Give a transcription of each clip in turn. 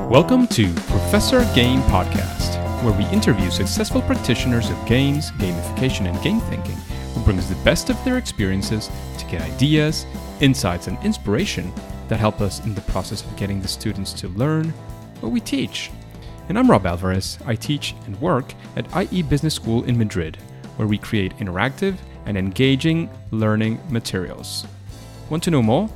Welcome to Professor Game Podcast, where we interview successful practitioners of games, gamification, and game thinking who brings the best of their experiences to get ideas, insights, and inspiration that help us in the process of getting the students to learn what we teach. And I'm Rob Alvarez. I teach and work at IE Business School in Madrid, where we create interactive and engaging learning materials. Want to know more?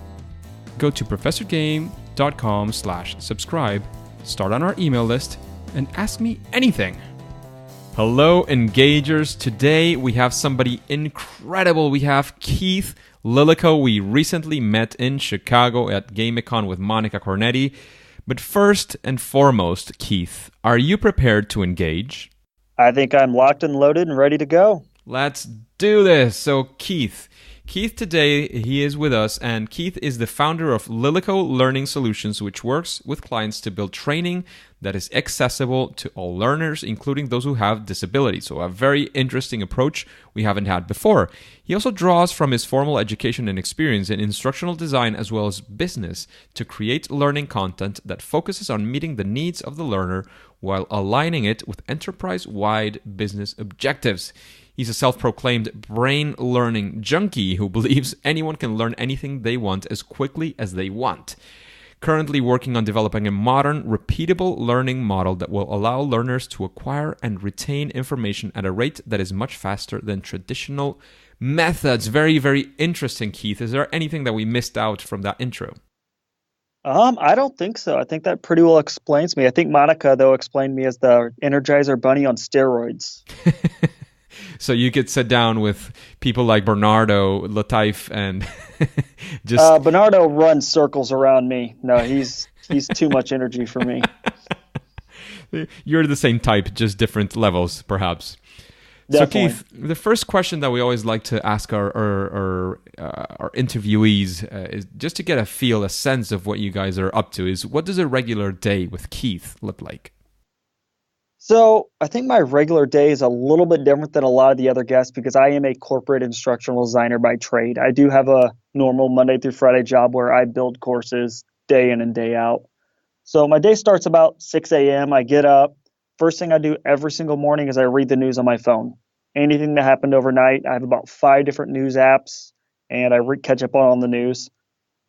Go to professorgame.com/subscribe, start on our email list, and ask me anything. Hello, engagers. Today we have somebody incredible. We have Keith Lillico. We recently met in Chicago at GameCon with Monica Cornetti. But first and foremost, Keith, are you prepared to engage? I think I'm locked and loaded and ready to go. Let's do this. So Keith today, he is with us, and Keith is the founder of Lillico Learning Solutions, which works with clients to build training that is accessible to all learners, including those who have disabilities. So a very interesting approach we haven't had before. He also draws from his formal education and experience in instructional design as well as business to create learning content that focuses on meeting the needs of the learner while aligning it with enterprise-wide business objectives. He's a self-proclaimed brain learning junkie who believes anyone can learn anything they want as quickly as they want. Currently working on developing a modern, repeatable learning model that will allow learners to acquire and retain information at a rate that is much faster than traditional methods. Very, very interesting, Keith. Is there anything that we missed out from that intro? I don't think so. I think that pretty well explains me. I think Monica, though, explained me as the Energizer Bunny on steroids. So you could sit down with people like Bernardo Lataif and just... Bernardo runs circles around me. No, he's too much energy for me. You're the same type, just different levels, perhaps. Definitely. So Keith, the first question that we always like to ask our interviewees is just to get a sense of what you guys are up to, is what does a regular day with Keith look like? So I think my regular day is a little bit different than a lot of the other guests because I am a corporate instructional designer by trade. I do have a normal Monday through Friday job where I build courses day in and day out. So my day starts about 6 a.m. I get up. First thing I do every single morning is I read the news on my phone. Anything that happened overnight, I have about 5 different news apps, and I catch up on the news.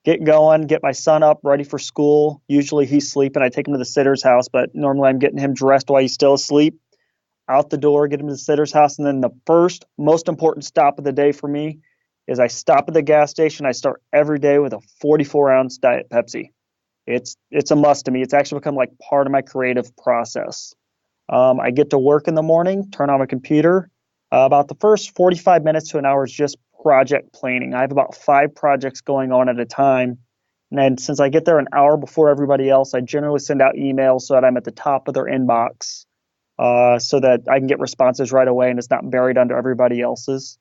Get going, get my son up, ready for school. Usually he's sleeping. I take him to the sitter's house, but normally I'm getting him dressed while he's still asleep. Out the door, get him to the sitter's house. And then the first, most important stop of the day for me is I stop at the gas station. I start every day with a 44-ounce Diet Pepsi. It's a must to me. It's actually become like part of my creative process. I get to work in the morning, turn on my computer. About the first 45 minutes to an hour is just project planning. I have about 5 projects going on at a time. And then since I get there an hour before everybody else, I generally send out emails so that I'm at the top of their inbox so that I can get responses right away and it's not buried under everybody else's.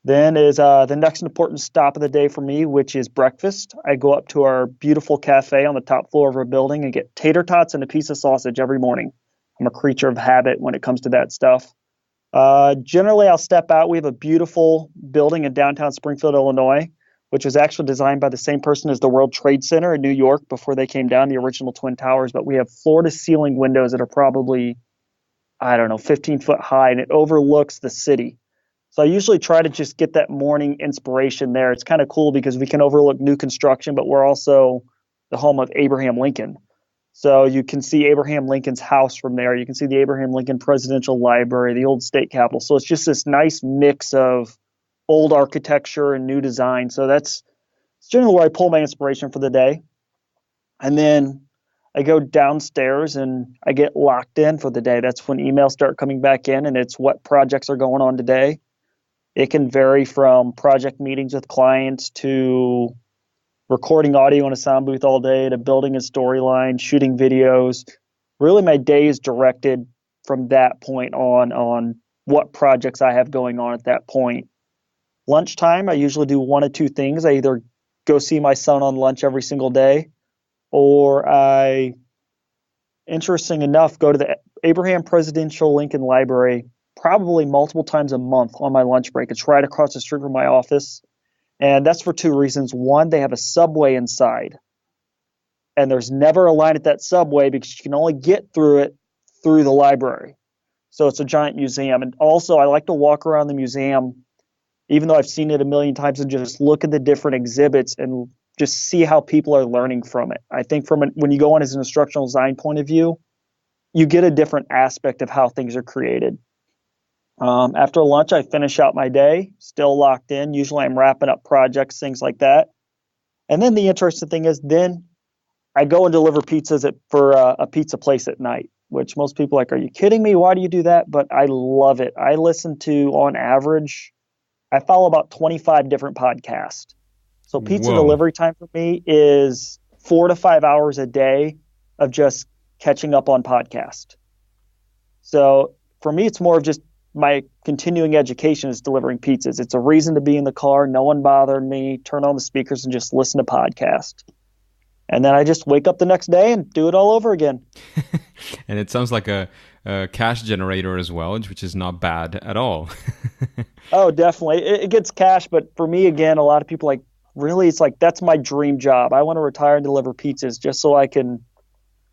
Then is the next important stop of the day for me, which is breakfast. I go up to our beautiful cafe on the top floor of our building and get tater tots and a piece of sausage every morning. I'm a creature of habit when it comes to that stuff. Generally, I'll step out. We have a beautiful building in downtown Springfield, Illinois, which was actually designed by the same person as the World Trade Center in New York before they came down, the original Twin Towers. But we have floor-to-ceiling windows that are probably, 15 foot high, and it overlooks the city. So I usually try to just get that morning inspiration there. It's kind of cool because we can overlook new construction, but we're also the home of Abraham Lincoln. So you can see Abraham Lincoln's house from there. You can see the Abraham Lincoln Presidential Library, the old state capitol. So it's just this nice mix of old architecture and new design. So that's generally where I pull my inspiration for the day. And then I go downstairs and I get locked in for the day. That's when emails start coming back in, and it's what projects are going on today. It can vary from project meetings with clients to recording audio in a sound booth all day to building a storyline, shooting videos. Really, my day is directed from that point on what projects I have going on at that point. Lunchtime, I usually do one of 2 things. I either go see my son on lunch every single day, or I, interesting enough, go to the Abraham Presidential Lincoln Library probably multiple times a month on my lunch break. It's right across the street from my office. And that's for 2 reasons. One, they have a subway inside. and there's never a line at that subway because you can only get through it through the library. So it's a giant museum. And also, I like to walk around the museum, even though I've seen it a million times, and just look at the different exhibits and just see how people are learning from it. I think when you go on as an instructional design point of view, you get a different aspect of how things are created. After lunch, I finish out my day, still locked in. Usually I'm wrapping up projects, things like that. And then the interesting thing is then I go and deliver pizzas for a pizza place at night, which most people are like, are you kidding me? Why do you do that? But I love it. I listen to, on average, I follow about 25 different podcasts. So pizza Whoa. delivery time for me is 4 to 5 hours a day of just catching up on podcast. So for me, it's more of just my continuing education is delivering pizzas. It's a reason to be in the car, no one bothering me, turn on the speakers and just listen to podcast. And then I just wake up the next day and do it all over again. And it sounds like a cash generator as well, which is not bad at all. Oh, definitely. It gets cash. But for me, again, a lot of people like, really, it's like, that's my dream job. I want to retire and deliver pizzas just so I can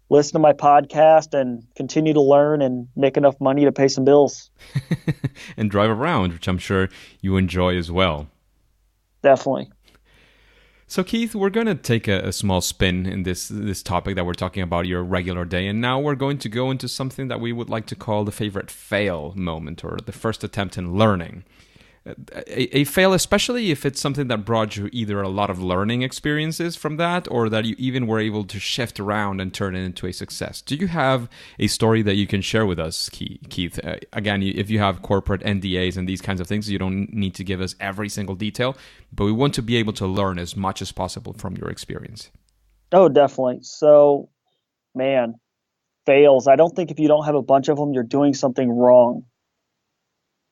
listen to my podcast and continue to learn and make enough money to pay some bills. And drive around, which I'm sure you enjoy as well. Definitely. So Keith, we're going to take a small spin in this topic that we're talking about, your regular day, and now we're going to go into something that we would like to call the favorite fail moment, or the first attempt in learning. A fail, especially if it's something that brought you either a lot of learning experiences from that, or that you even were able to shift around and turn it into a success. Do you have a story that you can share with us, Keith? Again, if you have corporate NDAs and these kinds of things, you don't need to give us every single detail, but we want to be able to learn as much as possible from your experience. Oh, definitely. So, man, fails. I don't think if you don't have a bunch of them, you're doing something wrong.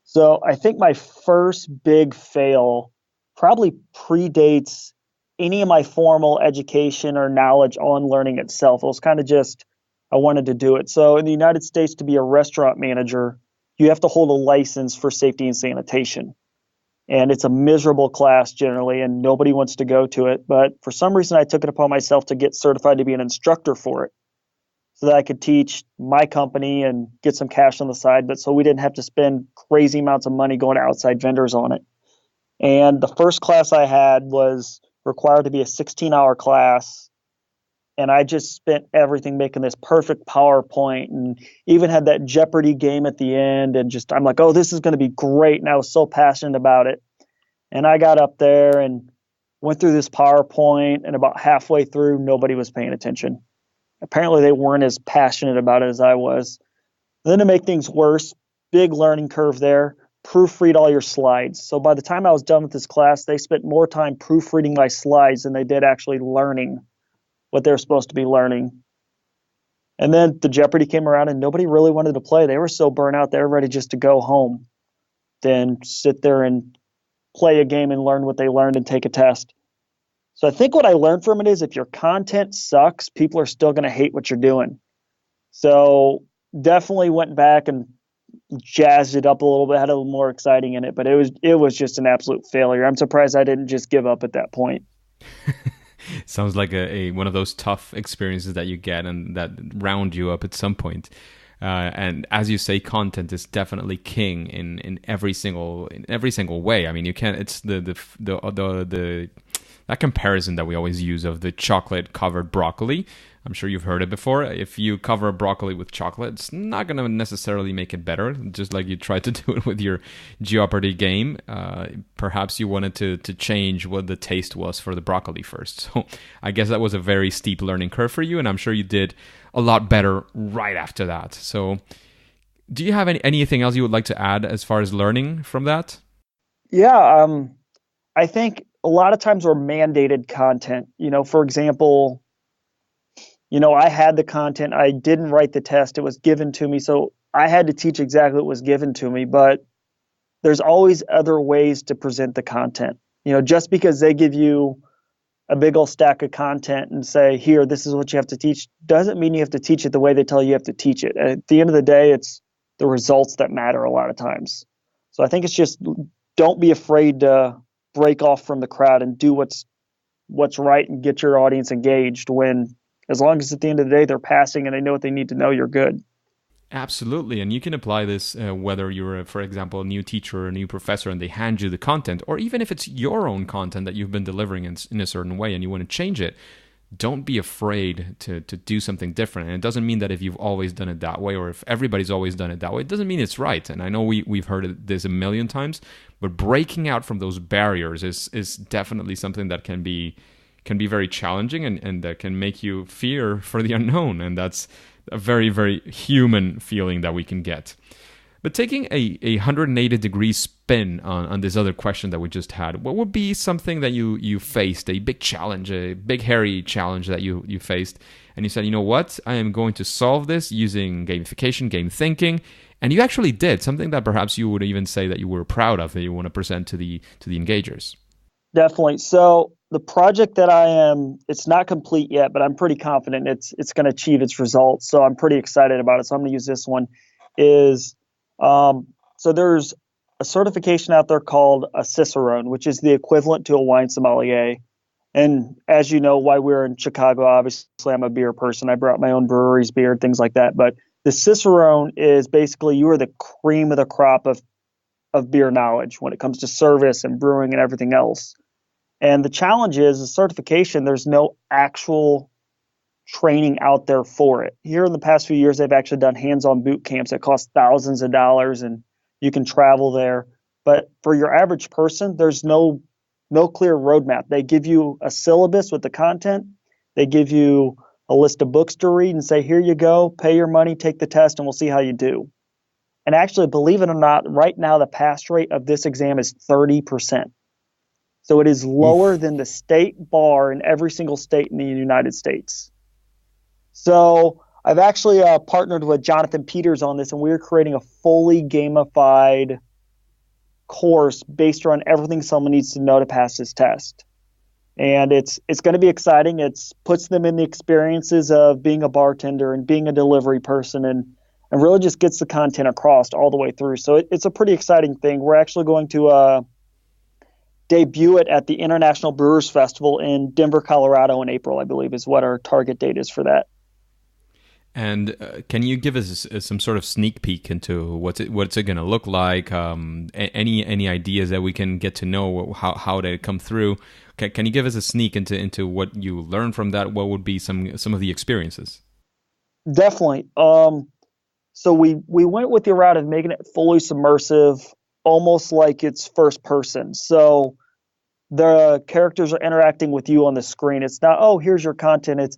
So I think my first big fail probably predates any of my formal education or knowledge on learning itself. It was kind of just, I wanted to do it. So in the United States, to be a restaurant manager, you have to hold a license for safety and sanitation. And it's a miserable class generally, and nobody wants to go to it. But for some reason, I took it upon myself to get certified to be an instructor for it, so that I could teach my company and get some cash on the side, but so we didn't have to spend crazy amounts of money going to outside vendors on it. And the first class I had was required to be a 16-hour class, and I just spent everything making this perfect PowerPoint and even had that Jeopardy game at the end, and just I'm like, oh, this is going to be great, and I was so passionate about it. And I got up there and went through this PowerPoint, and about halfway through, nobody was paying attention. Apparently, they weren't as passionate about it as I was. Then to make things worse, big learning curve there, proofread all your slides. So by the time I was done with this class, they spent more time proofreading my slides than they did actually learning what they were supposed to be learning. And then the Jeopardy came around and nobody really wanted to play. They were so burnt out, they were ready just to go home than sit there and play a game and learn what they learned and take a test. So I think what I learned from it is if your content sucks, people are still going to hate what you're doing. So definitely went back and jazzed it up a little bit, had a little more exciting in it, but it was just an absolute failure. I'm surprised I didn't just give up at that point. Sounds like a one of those tough experiences that you get and that round you up at some point. And as you say, content is definitely king in every single way. I mean, you can't. It's the that comparison that we always use of the chocolate covered broccoli. I'm sure you've heard it before. If you cover broccoli with chocolate, it's not going to necessarily make it better. Just like you tried to do it with your Jeopardy game. Perhaps you wanted to change what the taste was for the broccoli first. So I guess that was a very steep learning curve for you, and I'm sure you did a lot better right after that. So do you have anything else you would like to add as far as learning from that? Yeah, I think a lot of times we're mandated content. For example, I had the content. I didn't write the test. It was given to me. So I had to teach exactly what was given to me. But there's always other ways to present the content. Just because they give you a big old stack of content and say, here, this is what you have to teach, doesn't mean you have to teach it the way they tell you have to teach it. At the end of the day, it's the results that matter a lot of times. So I think it's just don't be afraid to break off from the crowd and do what's right and get your audience engaged when As long as at the end of the day they're passing and they know what they need to know, you're good. Absolutely. And you can apply this whether you're, for example, a new teacher or a new professor and they hand you the content, or even if it's your own content that you've been delivering in a certain way and you want to change it. Don't be afraid to do something different. And it doesn't mean that if you've always done it that way or if everybody's always done it that way, it doesn't mean it's right. And I know we've heard this a million times, but breaking out from those barriers is definitely something that can be very challenging and that can make you fear for the unknown. And that's a very, very human feeling that we can get. But taking a 180-degree spin on this other question that we just had, what would be something that you faced, a big challenge, a big hairy challenge that you faced, and you said, you know what, I am going to solve this using gamification, game thinking, and you actually did, something that perhaps you would even say that you were proud of, that you want to present to the engagers? Definitely. So the project that it's not complete yet, but I'm pretty confident it's going to achieve its results. So I'm pretty excited about it. So I'm going to use this one. So there's a certification out there called a Cicerone, which is the equivalent to a wine sommelier. And as you know, while we're in Chicago, obviously I'm a beer person. I brought my own breweries, beer, things like that. But the Cicerone is basically you are the cream of the crop of beer knowledge when it comes to service and brewing and everything else. And the challenge is the certification, there's no actual training out there for it. Here in the past few years, they've actually done hands-on boot camps that cost thousands of dollars and you can travel there. But for your average person, there's no clear roadmap. They give you a syllabus with the content. They give you a list of books to read and say, here you go, pay your money, take the test, and we'll see how you do. And actually, believe it or not, right now the pass rate of this exam is 30%. So it is lower than the state bar in every single state in the United States. So I've actually partnered with Jonathan Peters on this, and we're creating a fully gamified course based around everything someone needs to know to pass this test. And it's going to be exciting. It puts them in the experiences of being a bartender and being a delivery person and really just gets the content across all the way through. So it's a pretty exciting thing. We're actually going to debut it at the International Brewers Festival in Denver, Colorado in April, I believe is what our target date is for that. And can you give us some sort of sneak peek into what's it going to look like? Any ideas that we can get to know how they come through? Can you give us a sneak into what you learned from that? What would be some of the experiences? Definitely. So we went with the route of making it fully submersive, almost like it's first person. So the characters are interacting with you on the screen. It's not, oh, here's your content.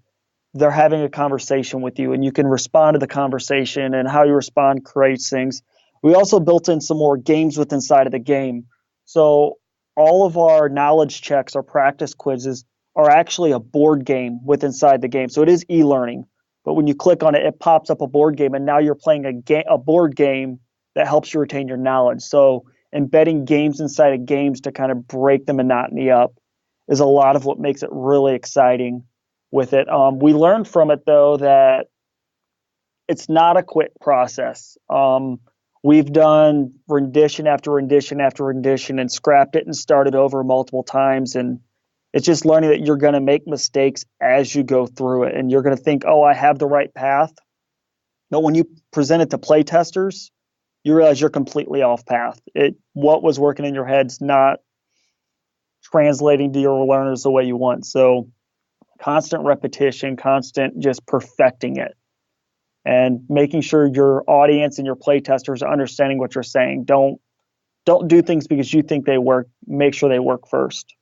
They're having a conversation with you and you can respond to the conversation, and how you respond creates things. We also built in some more games within inside of the game. So all of our knowledge checks or practice quizzes are actually a board game within inside the game. So it is e-learning, but when you click on it, it pops up a board game, and now you're playing a board game that helps you retain your knowledge. So embedding games inside of games to kind of break the monotony up is a lot of what makes it really exciting with it. We learned from it, though, that it's not a quick process. We've done rendition after rendition after rendition and scrapped it and started over multiple times. And it's just learning that you're going to make mistakes as you go through it. And you're going to think, oh, I have the right path. But when you present it to play testers, you realize you're completely off path. What was working in your head's not translating to your learners the way you want. So constant repetition, constant just perfecting it, and making sure your audience and your play testers are understanding what you're saying. Don't do things because you think they work. Make sure they work first.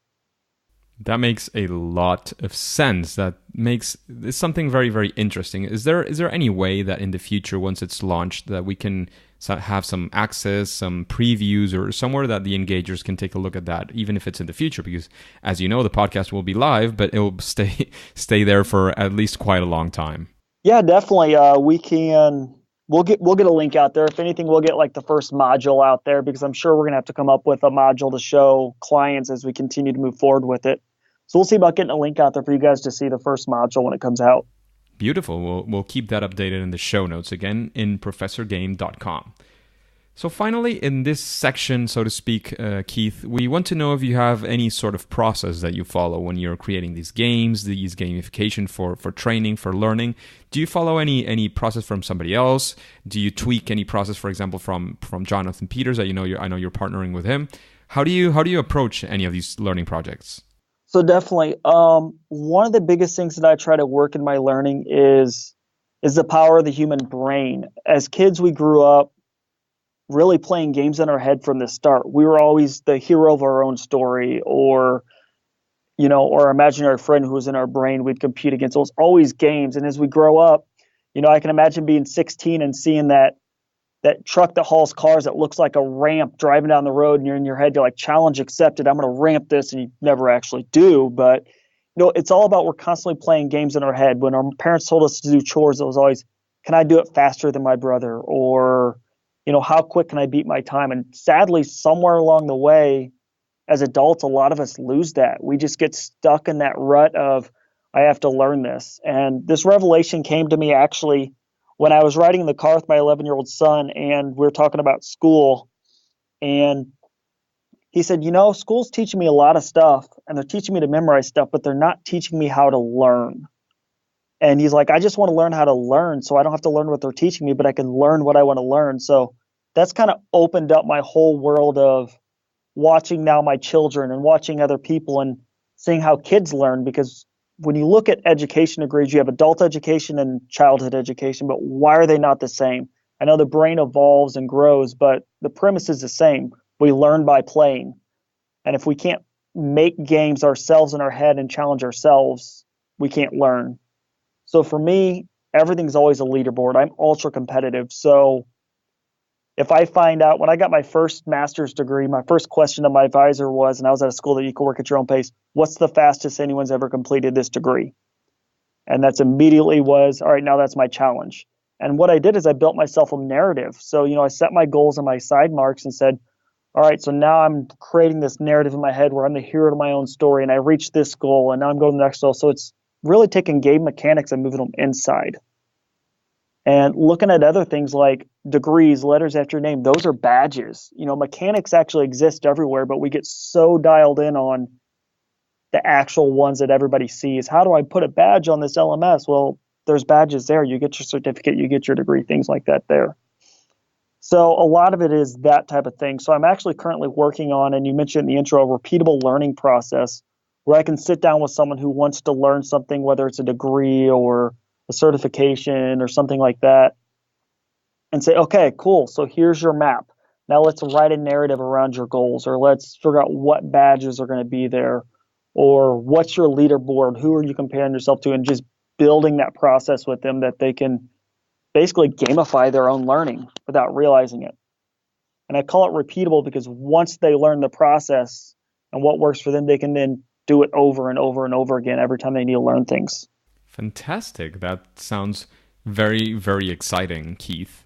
That makes a lot of sense. It's something very, very interesting. Is there any way that in the future, once it's launched, that we can have some access, some previews, or somewhere that the engagers can take a look at that, even if it's in the future? Because as you know, the podcast will be live, but it will stay there for at least quite a long time. Yeah, definitely. We'll get a link out there. If anything, we'll get like the first module out there, because I'm sure we're going to have to come up with a module to show clients as we continue to move forward with it. So we'll see about getting a link out there for you guys to see the first module when it comes out. Beautiful. We'll keep that updated in the show notes, again, in professorgame.com. So finally, in this section, so to speak, Keith, we want to know if you have any sort of process that you follow when you're creating these games, these gamification for training, for learning. Do you follow any process from somebody else? Do you tweak any process, for example, from Jonathan Peters? I know you're partnering with him. How do you approach any of these learning projects? So definitely, one of the biggest things that I try to work in my learning is the power of the human brain. As kids, we grew up really playing games in our head from the start. We were always the hero of our own story, or or our imaginary friend who was in our brain we'd compete against. It was always games. And as we grow up, I can imagine being 16 and seeing that truck that hauls cars that looks like a ramp driving down the road, and you're in your head, you're like, challenge accepted, I'm going to ramp this, and you never actually do. But it's all about, we're constantly playing games in our head. When our parents told us to do chores, it was always, can I do it faster than my brother? Or how quick can I beat my time? And sadly, somewhere along the way, as adults, a lot of us lose that. We just get stuck in that rut of, I have to learn this. And this revelation came to me actually when I was riding in the car with my 11-year-old son, and we were talking about school. And he said, school's teaching me a lot of stuff, and they're teaching me to memorize stuff, but they're not teaching me how to learn. And he's like, I just want to learn how to learn, so I don't have to learn what they're teaching me, but I can learn what I want to learn. So that's kind of opened up my whole world of watching now my children and watching other people and seeing how kids learn. Because when you look at education degrees, you have adult education and childhood education, but why are they not the same? I know the brain evolves and grows, but the premise is the same. We learn by playing. And if we can't make games ourselves in our head and challenge ourselves, we can't learn. So for me, everything's always a leaderboard. I'm ultra competitive. So if I find out, when I got my first master's degree, my first question to my advisor was, and I was at a school that you can work at your own pace, what's the fastest anyone's ever completed this degree? And that's immediately was, all right, now that's my challenge. And what I did is I built myself a narrative. So, I set my goals and my side marks and said, all right, so now I'm creating this narrative in my head where I'm the hero to my own story, and I reached this goal, and now I'm going to the next goal. So it's really taking game mechanics and moving them inside. And looking at other things like degrees, letters after your name, those are badges. Mechanics actually exist everywhere, but we get so dialed in on the actual ones that everybody sees. How do I put a badge on this LMS? Well, there's badges there. You get your certificate, you get your degree, things like that there. So a lot of it is that type of thing. So I'm actually currently working on, and you mentioned in the intro, a repeatable learning process where I can sit down with someone who wants to learn something, whether it's a degree or a certification or something like that, and say, okay, cool. So here's your map. Now let's write a narrative around your goals, or let's figure out what badges are going to be there, or what's your leaderboard? Who are you comparing yourself to? And just building that process with them that they can basically gamify their own learning without realizing it. And I call it repeatable because once they learn the process and what works for them, they can then do it over and over and over again every time they need to learn things. Fantastic. That sounds very, very exciting, Keith.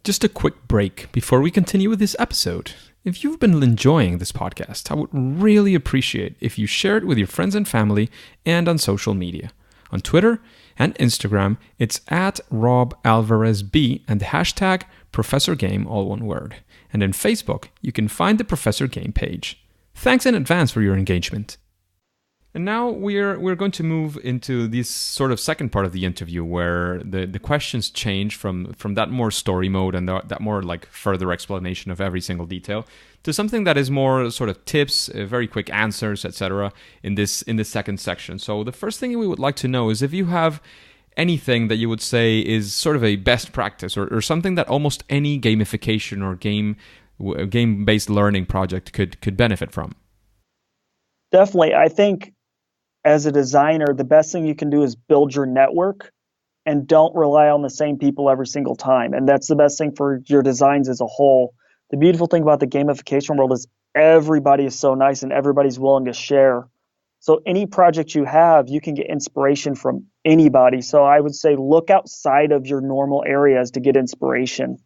Just a quick break before we continue with this episode. If you've been enjoying this podcast, I would really appreciate if you share it with your friends and family and on social media. On Twitter and Instagram, it's at RobAlvarezB and the hashtag ProfessorGame, all one word. And in Facebook, you can find the Professor Game page. Thanks in advance for your engagement. And now we're going to move into this sort of second part of the interview where the questions change from that more story mode and that more like further explanation of every single detail to something that is more sort of tips, very quick answers, etc. in this second section. So the first thing we would like to know is if you have anything that you would say is sort of a best practice or something that almost any gamification or game-based learning project could benefit from. Definitely. I think as a designer, the best thing you can do is build your network and don't rely on the same people every single time. And that's the best thing for your designs as a whole. The beautiful thing about the gamification world is everybody is so nice and everybody's willing to share. So any project you have, you can get inspiration from anybody. So I would say look outside of your normal areas to get inspiration.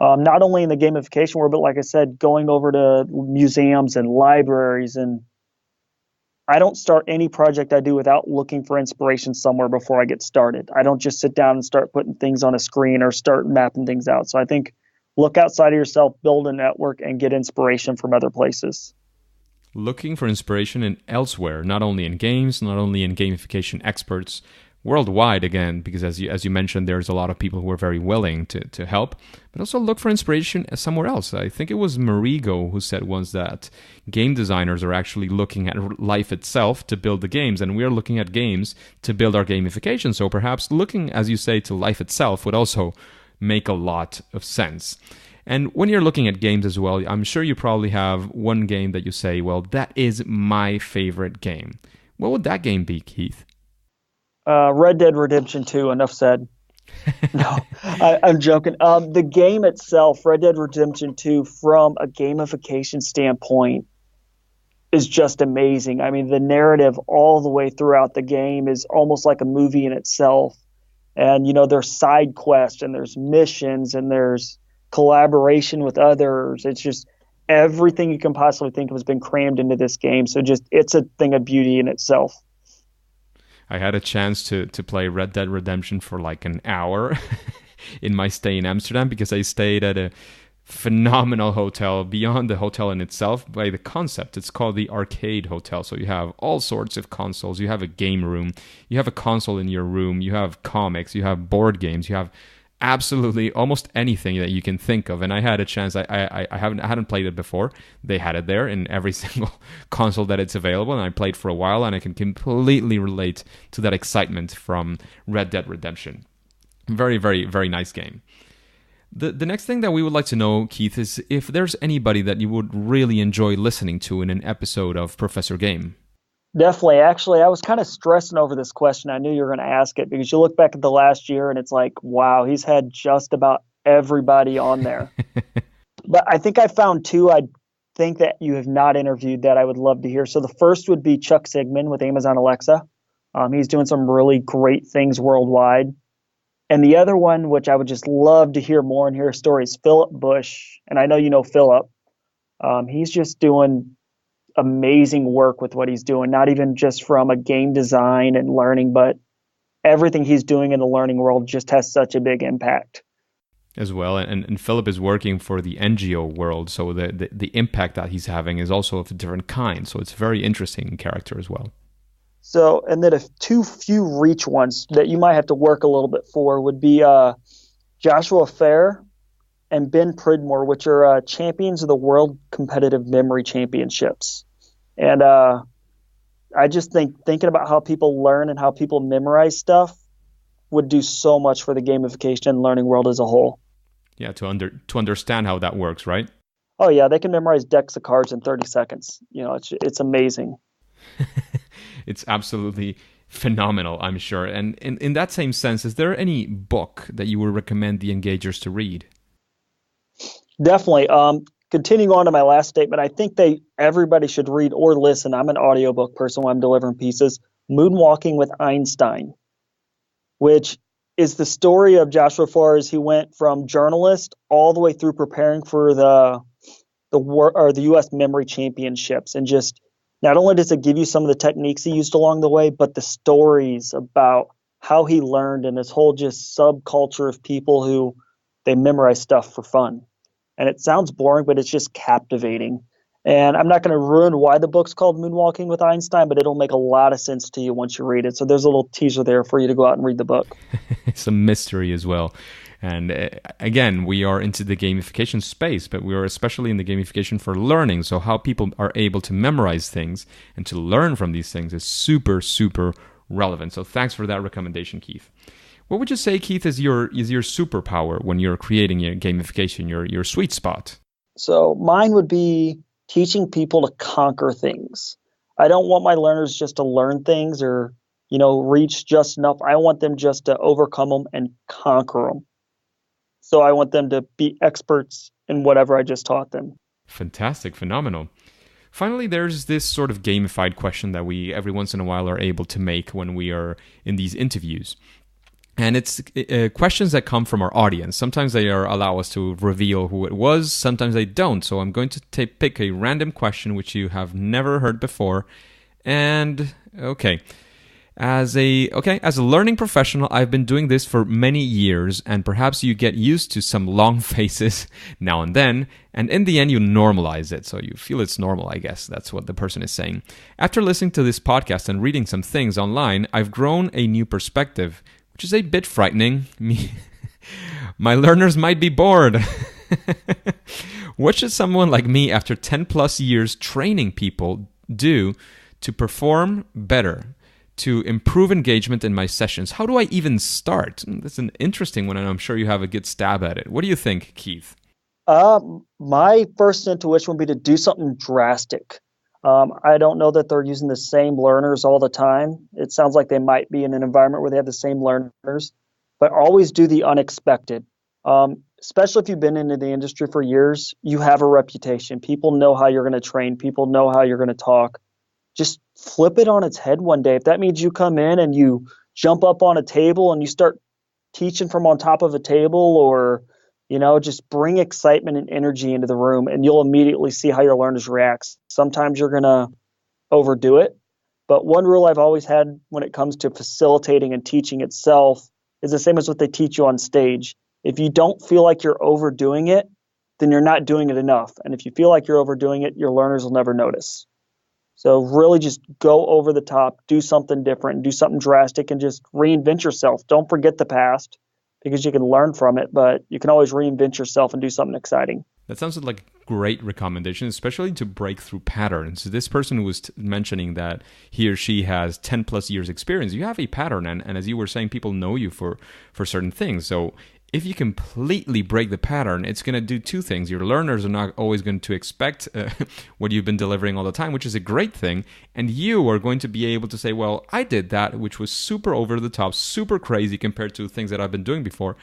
Not only in the gamification world, but like I said, going over to museums and libraries. And I don't start any project I do without looking for inspiration somewhere before I get started. I don't just sit down and start putting things on a screen or start mapping things out. So I think look outside of yourself, build a network, and get inspiration from other places. Looking for inspiration in elsewhere, not only in games, not only in gamification experts, worldwide again, because as you mentioned, there's a lot of people who are very willing to help, but also look for inspiration somewhere else. I think it was Marigo who said once that game designers are actually looking at life itself to build the games, and we are looking at games to build our gamification. So perhaps looking, as you say, to life itself would also make a lot of sense. And when you're looking at games as well, I'm sure you probably have one game that you say, well, that is my favorite game. What would that game be, Keith? Red Dead Redemption 2, enough said. No, I'm joking. The game itself, Red Dead Redemption 2, from a gamification standpoint, is just amazing. I mean, the narrative all the way throughout the game is almost like a movie in itself. And, there's side quests and there's missions and there's collaboration with others. It's just everything you can possibly think of has been crammed into this game. So it's a thing of beauty in itself. I had a chance to play Red Dead Redemption for like an hour in my stay in Amsterdam, because I stayed at a phenomenal hotel beyond the hotel in itself by the concept. It's called the Arcade Hotel. So you have all sorts of consoles. You have a game room. You have a console in your room. You have comics. You have board games. You have absolutely almost anything that you can think of. And I had a chance. I hadn't played it before. They had it there in every single console that it's available, and I played for a while, and I can completely relate to that excitement from Red Dead Redemption. Very, very, very nice game. The next thing that we would like to know, Keith, is if there's anybody that you would really enjoy listening to in an episode of Professor Game. Definitely. Actually, I was kind of stressing over this question. I knew you were going to ask it because you look back at the last year and it's like, wow, he's had just about everybody on there. But I think I found two I think that you have not interviewed that I would love to hear. So the first would be Chuck Sigmund with Amazon Alexa. He's doing some really great things worldwide. And the other one, which I would just love to hear more and hear a story, is Philip Bush. And I know you know Philip. He's just doing amazing work with what he's doing, not even just from a game design and learning, but everything he's doing in the learning world just has such a big impact. As well, and Philip is working for the NGO world, so the impact that he's having is also of a different kind, so it's a very interesting character as well. So, and then two few reach ones that you might have to work a little bit for would be Joshua Fair and Ben Pridmore, which are champions of the World Competitive Memory Championships. And I just thinking about how people learn and how people memorize stuff would do so much for the gamification and learning world as a whole. Yeah, to understand how that works, right? Oh yeah, they can memorize decks of cards in 30 seconds. It's amazing. It's absolutely phenomenal, I'm sure. And in that same sense, is there any book that you would recommend the engagers to read? Definitely. Continuing on to my last statement, I think everybody should read or listen. I'm an audiobook person when I'm delivering pieces. Moonwalking with Einstein, which is the story of Joshua Farr as he went from journalist all the way through preparing for the U.S. Memory Championships. And just not only does it give you some of the techniques he used along the way, but the stories about how he learned and this whole just subculture of people who they memorize stuff for fun. And it sounds boring, but it's just captivating. And I'm not going to ruin why the book's called Moonwalking with Einstein, but it'll make a lot of sense to you once you read it. So there's a little teaser there for you to go out and read the book. It's a mystery as well. And again, we are into the gamification space, but we are especially in the gamification for learning. So how people are able to memorize things and to learn from these things is super, super relevant. So thanks for that recommendation, Keith. What would you say, Keith, is your superpower when you're creating your gamification, your sweet spot? So mine would be teaching people to conquer things. I don't want my learners just to learn things or, reach just enough. I want them just to overcome them and conquer them. So I want them to be experts in whatever I just taught them. Fantastic, phenomenal. Finally, there's this sort of gamified question that we every once in a while are able to make when we are in these interviews. And it's questions that come from our audience. Sometimes they allow us to reveal who it was. Sometimes they don't. So I'm going to pick a random question which you have never heard before. And, okay. As a learning professional, I've been doing this for many years, and perhaps you get used to some long faces now and then, and in the end you normalize it, so you feel it's normal, I guess. That's what the person is saying. After listening to this podcast and reading some things online, I've grown a new perspective, which is a bit frightening. My learners might be bored. What should someone like me, after 10 plus years training people, do to perform better, to improve engagement in my sessions? How do I even start? That's an interesting one, and I'm sure you have a good stab at it. What do you think, Keith? My first intuition would be to do something drastic. I don't know that they're using the same learners all the time. It sounds like they might be in an environment where they have the same learners, but always do the unexpected. Especially if you've been into the industry for years, you have a reputation. People know how you're going to train. People know how you're going to talk. Just flip it on its head one day. If that means you come in and you jump up on a table and you start teaching from on top of a table, or, just bring excitement and energy into the room, and you'll immediately see how your learners react. Sometimes you're going to overdo it. But one rule I've always had when it comes to facilitating and teaching itself is the same as what they teach you on stage. If you don't feel like you're overdoing it, then you're not doing it enough. And if you feel like you're overdoing it, your learners will never notice. So really just go over the top, do something different, do something drastic, and just reinvent yourself. Don't forget the past, because you can learn from it, but you can always reinvent yourself and do something exciting. That sounds like a great recommendation, especially to break through patterns. This person was mentioning that he or she has 10 plus years experience. You have a pattern, and as you were saying, people know you for certain things. So if you completely break the pattern, it's going to do two things. Your learners are not always going to expect what you've been delivering all the time, which is a great thing. And you are going to be able to say, well, I did that, which was super over the top, super crazy compared to things that I've been doing before.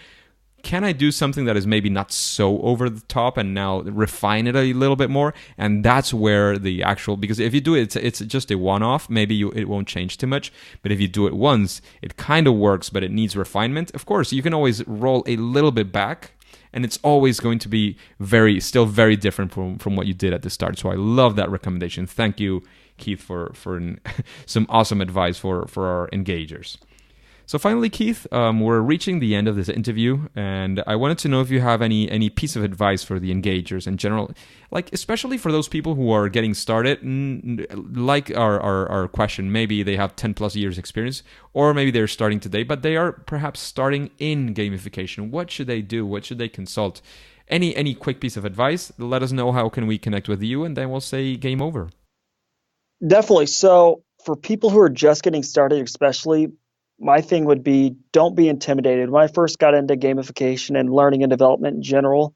Can I do something that is maybe not so over the top and now refine it a little bit more? And that's where the actual, because if you do it, it's just a one-off, maybe it won't change too much. But if you do it once, it kind of works, but it needs refinement. Of course, you can always roll a little bit back, and it's always going to be still very different from what you did at the start. So I love that recommendation. Thank you, Keith, for some awesome advice for our engagers. So finally, Keith, we're reaching the end of this interview, and I wanted to know if you have any piece of advice for the engagers in general, like especially for those people who are getting started, like our question, maybe they have 10 plus years experience, or maybe they're starting today, but they are perhaps starting in gamification. What should they do? What should they consult? Any quick piece of advice? Let us know how can we connect with you, and then we'll say game over. Definitely. So for people who are just getting started, especially, my thing would be, don't be intimidated. When I first got into gamification and learning and development in general,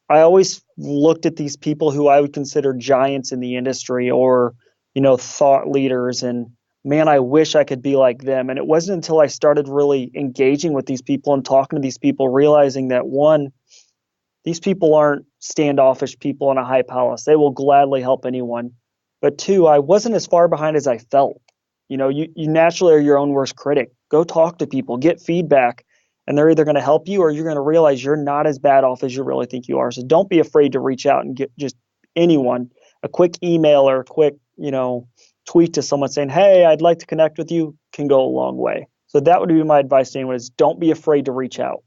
I always looked at these people who I would consider giants in the industry, or, thought leaders, and man, I wish I could be like them. And it wasn't until I started really engaging with these people and talking to these people, realizing that, one, these people aren't standoffish people in a high palace. They will gladly help anyone. But two, I wasn't as far behind as I felt. You naturally are your own worst critic. Go talk to people, get feedback, and they're either going to help you or you're going to realize you're not as bad off as you really think you are. So don't be afraid to reach out and get just anyone a quick email or a quick, tweet to someone saying, hey, I'd like to connect with you, can go a long way. So that would be my advice to anyone, is don't be afraid to reach out.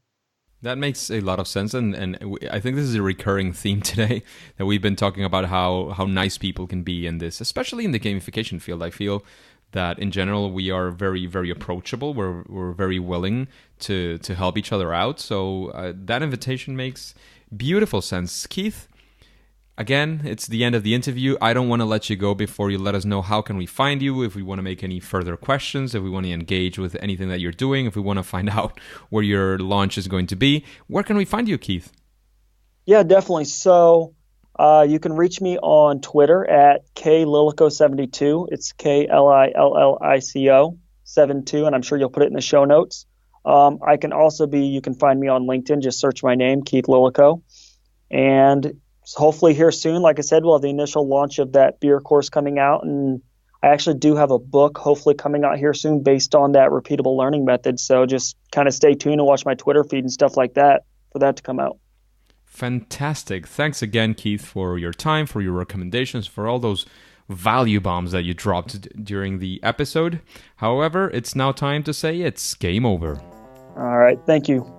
That makes a lot of sense, and I think this is a recurring theme today, that we've been talking about how nice people can be in this, especially in the gamification field. I feel that in general we are very, very approachable. We're very willing to help each other out. So that invitation makes beautiful sense. Keith, again, it's the end of the interview. I don't want to let you go before you let us know how can we find you, if we want to make any further questions, if we want to engage with anything that you're doing, if we want to find out where your launch is going to be. Where can we find you, Keith? Yeah, definitely. So you can reach me on Twitter at Lillico72. It's KLILLICO 72, and I'm sure you'll put it in the show notes. You can find me on LinkedIn. Just search my name, Keith Lillico. And hopefully here soon, like I said, we'll have the initial launch of that beer course coming out. And I actually do have a book hopefully coming out here soon based on that repeatable learning method. So just kind of stay tuned and watch my Twitter feed and stuff like that for that to come out. Fantastic. Thanks again, Keith, for your time, for your recommendations, for all those value bombs that you dropped during the episode. However, it's now time to say it's game over. All right. Thank you.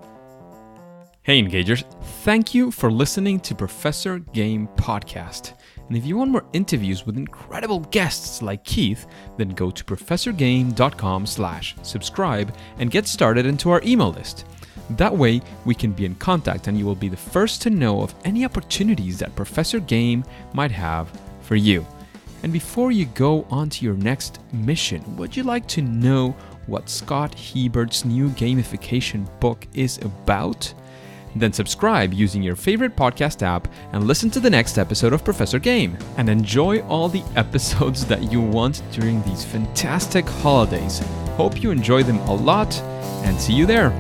Hey, Engagers. Thank you for listening to Professor Game Podcast. And if you want more interviews with incredible guests like Keith, then go to professorgame.com/subscribe and get started into our email list. That way, we can be in contact and you will be the first to know of any opportunities that Professor Game might have for you. And before you go on to your next mission, would you like to know what Scott Hebert's new gamification book is about? Then subscribe using your favorite podcast app and listen to the next episode of Professor Game. And enjoy all the episodes that you want during these fantastic holidays. Hope you enjoy them a lot and see you there.